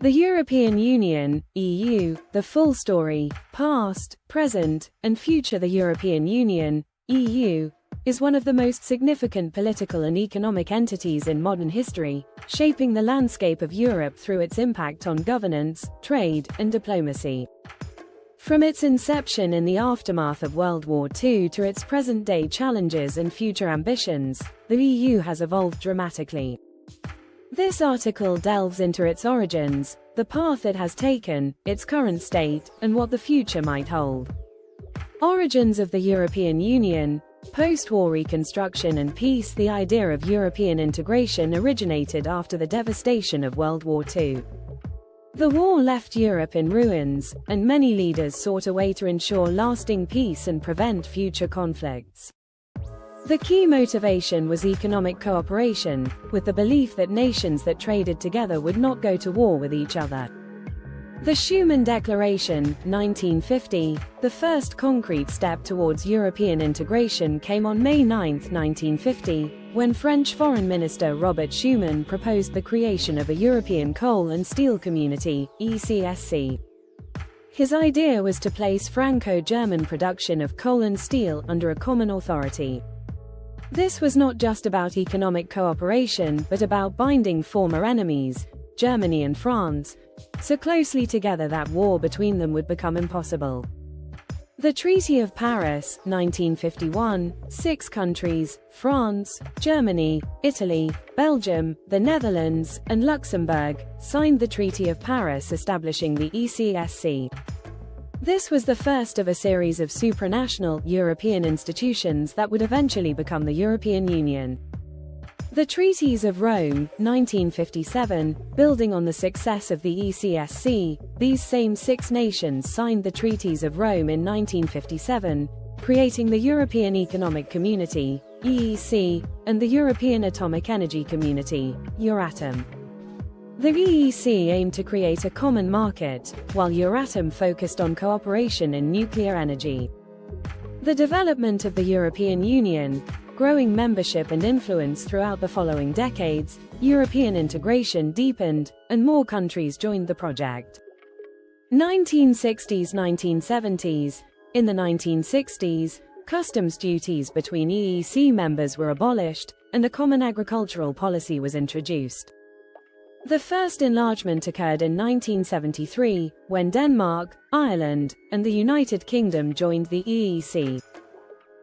The European Union, EU, the full story, past, present, and future. The European Union, EU, is one of the most significant political and economic entities in modern history, shaping the landscape of Europe through its impact on governance, trade, and diplomacy. From its inception in the aftermath of World War II to its present-day challenges and future ambitions, the EU has evolved dramatically. This article delves into its origins, the path it has taken, its current state, and what the future might hold. Origins of the European Union. Post-war reconstruction and peace. The idea of European integration originated after the devastation of World War II. The war left Europe in ruins, and many leaders sought a way to ensure lasting peace and prevent future conflicts. The key motivation was economic cooperation, with the belief that nations that traded together would not go to war with each other. The Schuman Declaration, 1950, the first concrete step towards European integration, came on May 9, 1950, when French Foreign Minister Robert Schuman proposed the creation of a European Coal and Steel Community, ECSC. His idea was to place Franco-German production of coal and steel under a common authority. This was not just about economic cooperation, but about binding former enemies, Germany and France, so closely together that war between them would become impossible. The Treaty of Paris, 1951, 6 countries, France, Germany, Italy, Belgium, the Netherlands, and Luxembourg, signed the Treaty of Paris establishing the ECSC. This was the first of a series of supranational, European institutions that would eventually become the European Union. The Treaties of Rome, 1957, building on the success of the ECSC, these same 6 nations signed the Treaties of Rome in 1957, creating the European Economic Community, EEC, and the European Atomic Energy Community, Euratom. The EEC aimed to create a common market, while Euratom focused on cooperation in nuclear energy. The development of the European Union, growing membership and influence throughout the following decades, European integration deepened, and more countries joined the project. 1960s–1970s. In the 1960s, customs duties between EEC members were abolished, and a common agricultural policy was introduced. The first enlargement occurred in 1973, when Denmark, Ireland, and the United Kingdom joined the EEC.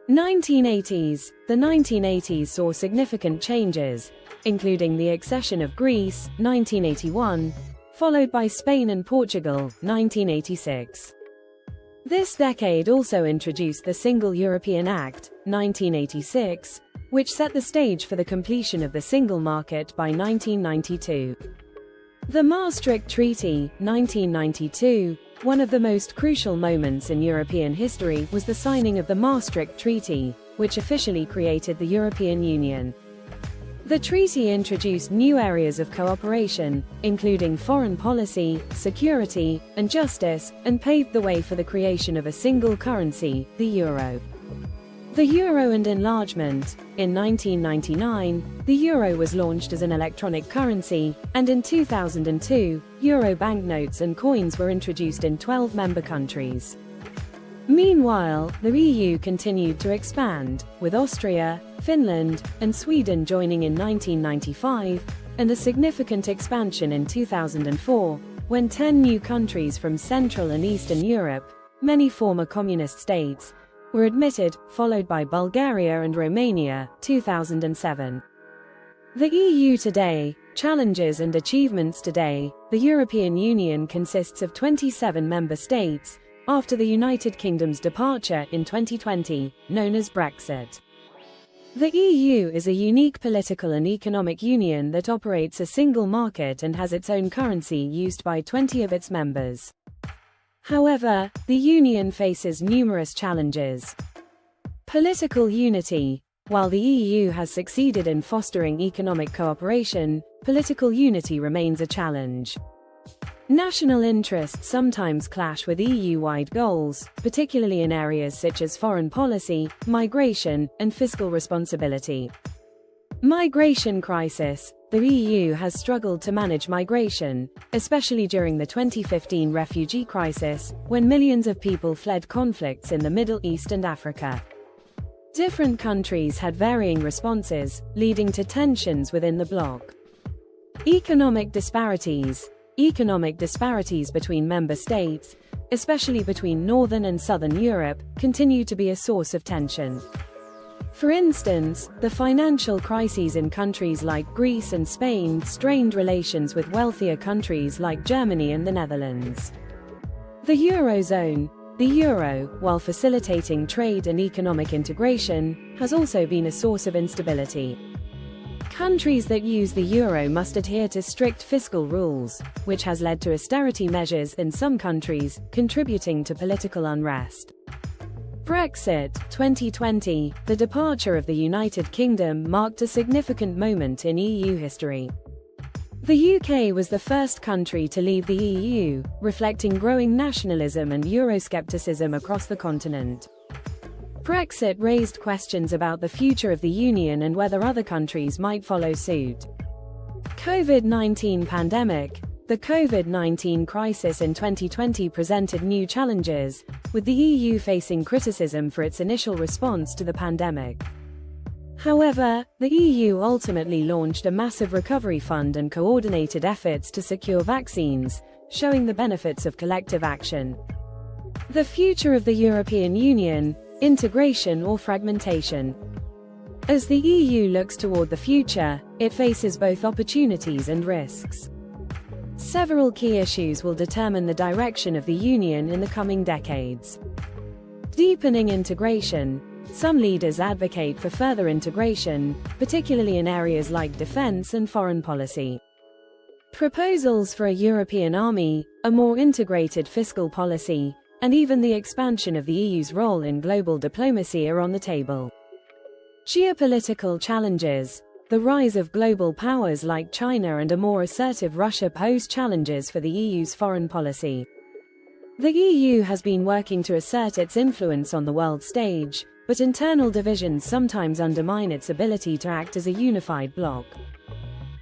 1980s. The 1980s saw significant changes, including the accession of Greece, 1981, followed by Spain and Portugal, 1986. This decade also introduced the Single European Act, 1986, which set the stage for the completion of the single market by 1992. The Maastricht Treaty, 1992, one of the most crucial moments in European history, was the signing of the Maastricht Treaty, which officially created the European Union. The treaty introduced new areas of cooperation, including foreign policy, security, and justice, and paved the way for the creation of a single currency, the euro. The euro and enlargement. In 1999, the euro was launched as an electronic currency, and in 2002, euro banknotes and coins were introduced in 12 member countries. Meanwhile, the EU continued to expand, with Austria, Finland, and Sweden joining in 1995, and a significant expansion in 2004, when 10 new countries from Central and Eastern Europe, many former communist states, were admitted, followed by Bulgaria and Romania, 2007. The EU today. Challenges and achievements. Today, the European Union consists of 27 member states, after the United Kingdom's departure in 2020, known as Brexit. The EU is a unique political and economic union that operates a single market and has its own currency used by 20 of its members. However, the Union faces numerous challenges. Political unity. While the EU has succeeded in fostering economic cooperation, political unity remains a challenge. National interests sometimes clash with EU-wide goals, particularly in areas such as foreign policy, migration, and fiscal responsibility. Migration crisis. the EU has struggled to manage migration, especially during the 2015 refugee crisis, when millions of people fled conflicts in the Middle East and Africa. Different countries had varying responses, leading to tensions within the bloc. Economic disparities between member states, especially between Northern and Southern Europe, continue to be a source of tension. For instance, the financial crises in countries like Greece and Spain strained relations with wealthier countries like Germany and the Netherlands. The Eurozone, the euro, while facilitating trade and economic integration, has also been a source of instability. Countries that use the euro must adhere to strict fiscal rules, which has led to austerity measures in some countries, contributing to political unrest. Brexit 2020, the departure of the United Kingdom marked a significant moment in EU history. The UK was the first country to leave the EU, reflecting growing nationalism and Euroscepticism across the continent. Brexit raised questions about the future of the Union and whether other countries might follow suit. COVID-19 pandemic. The COVID-19 crisis in 2020 presented new challenges, with the EU facing criticism for its initial response to the pandemic. However, the EU ultimately launched a massive recovery fund and coordinated efforts to secure vaccines, showing the benefits of collective action. The future of the European Union: integration or fragmentation. As the EU looks toward the future, it faces both opportunities and risks. Several key issues will determine the direction of the Union in the coming decades. Deepening integration. Some leaders advocate for further integration, particularly in areas like defense and foreign policy. Proposals for a European army, a more integrated fiscal policy, and even the expansion of the EU's role in global diplomacy are on the table. Geopolitical challenges. The rise of global powers like China and a more assertive Russia pose challenges for the EU's foreign policy. The EU has been working to assert its influence on the world stage, but internal divisions sometimes undermine its ability to act as a unified bloc.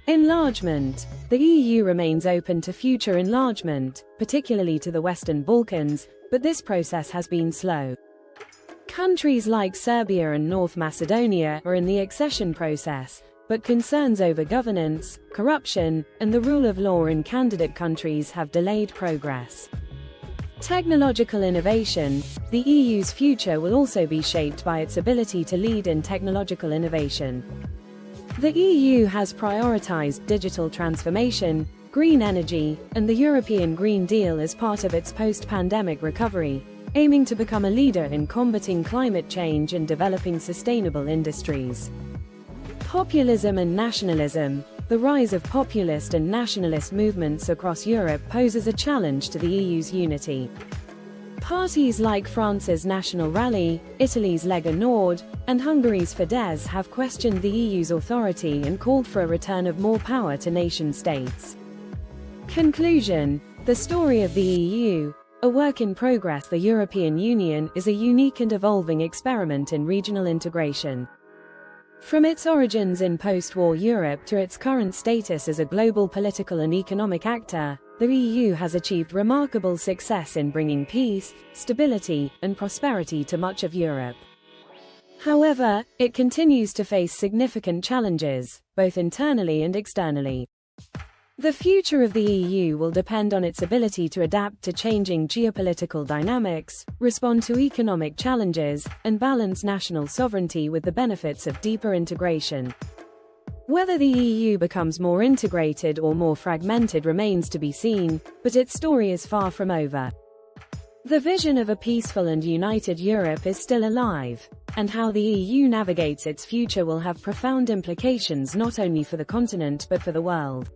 Enlargement. The EU remains open to future enlargement, particularly to the Western Balkans, but this process has been slow. Countries like Serbia and North Macedonia are in the accession process, but concerns over governance, corruption, and the rule of law in candidate countries have delayed progress. Technological innovation. The EU's future will also be shaped by its ability to lead in technological innovation. The EU has prioritized digital transformation, green energy, and the European Green Deal as part of its post-pandemic recovery, aiming to become a leader in combating climate change and developing sustainable industries. Populism and nationalism. The rise of populist and nationalist movements across Europe poses a challenge to the EU's unity. Parties like France's National Rally, Italy's Lega Nord, and Hungary's Fidesz have questioned the EU's authority and called for a return of more power to nation-states. Conclusion. The story of the EU, a work in progress. The European Union is a unique and evolving experiment in regional integration. From its origins in post-war Europe to its current status as a global political and economic actor, the EU has achieved remarkable success in bringing peace, stability, and prosperity to much of Europe. However, it continues to face significant challenges, both internally and externally. The future of the EU will depend on its ability to adapt to changing geopolitical dynamics, respond to economic challenges, and balance national sovereignty with the benefits of deeper integration. Whether the EU becomes more integrated or more fragmented remains to be seen, but its story is far from over. The vision of a peaceful and united Europe is still alive, and how the EU navigates its future will have profound implications not only for the continent but for the world.